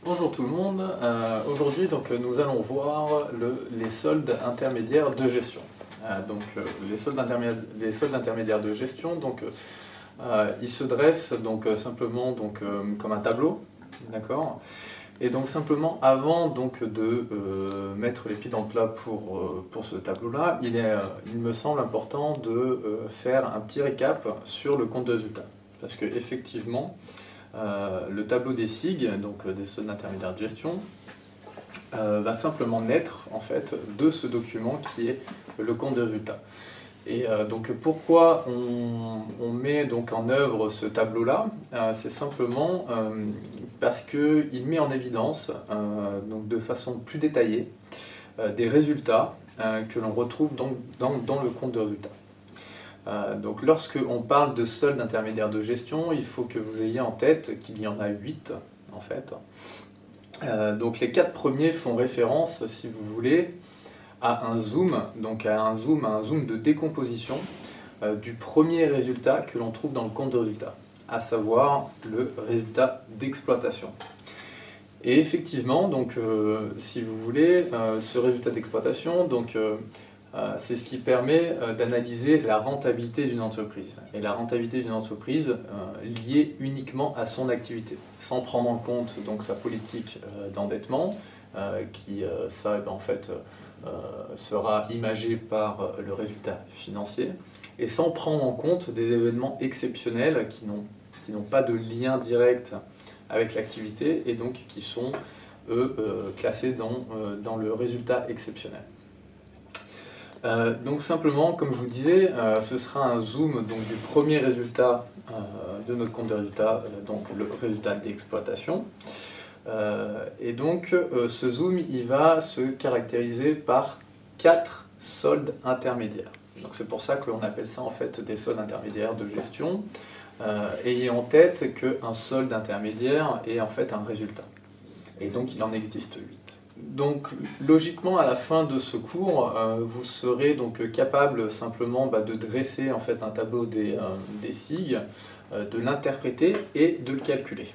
Bonjour tout le monde. Aujourd'hui nous allons voir les soldes intermédiaires de gestion. Les soldes intermédiaires de gestion ils se dressent simplement comme un tableau, d'accord. Et donc simplement avant de mettre les pieds dans le plat pour ce tableau-là, il me semble important de faire un petit récap sur le compte de résultat, parce que effectivement le tableau des SIG, des soldes intermédiaires de gestion, va simplement naître en fait de ce document qui est le compte de résultat. Et pourquoi on met en œuvre ce tableau-là? C'est simplement parce qu'il met en évidence de façon plus détaillée des résultats que l'on retrouve dans le compte de résultat. Donc lorsque on parle de solde intermédiaire de gestion, il faut que vous ayez en tête qu'il y en a 8 en fait. Donc les 4 premiers font référence, si vous voulez, à un zoom, à un zoom de décomposition du premier résultat que l'on trouve dans le compte de résultat, à savoir le résultat d'exploitation. Et effectivement, si vous voulez, ce résultat d'exploitation, c'est ce qui permet d'analyser la rentabilité d'une entreprise. Et la rentabilité d'une entreprise liée uniquement à son activité, sans prendre en compte sa politique d'endettement, qui sera imagée par le résultat financier, et sans prendre en compte des événements exceptionnels qui n'ont pas de lien direct avec l'activité et donc qui sont, eux, classés dans le résultat exceptionnel. Donc simplement, comme je vous disais, ce sera un zoom du premier résultat de notre compte de résultat, le résultat d'exploitation. Et donc ce zoom, il va se caractériser par 4 soldes intermédiaires. Donc c'est pour ça qu'on appelle ça en fait des soldes intermédiaires de gestion. Ayez en tête qu'un solde intermédiaire est en fait un résultat. Et donc il en existe 8. Donc logiquement, à la fin de ce cours, vous serez capable simplement de dresser en fait un tableau des SIG, de l'interpréter et de le calculer.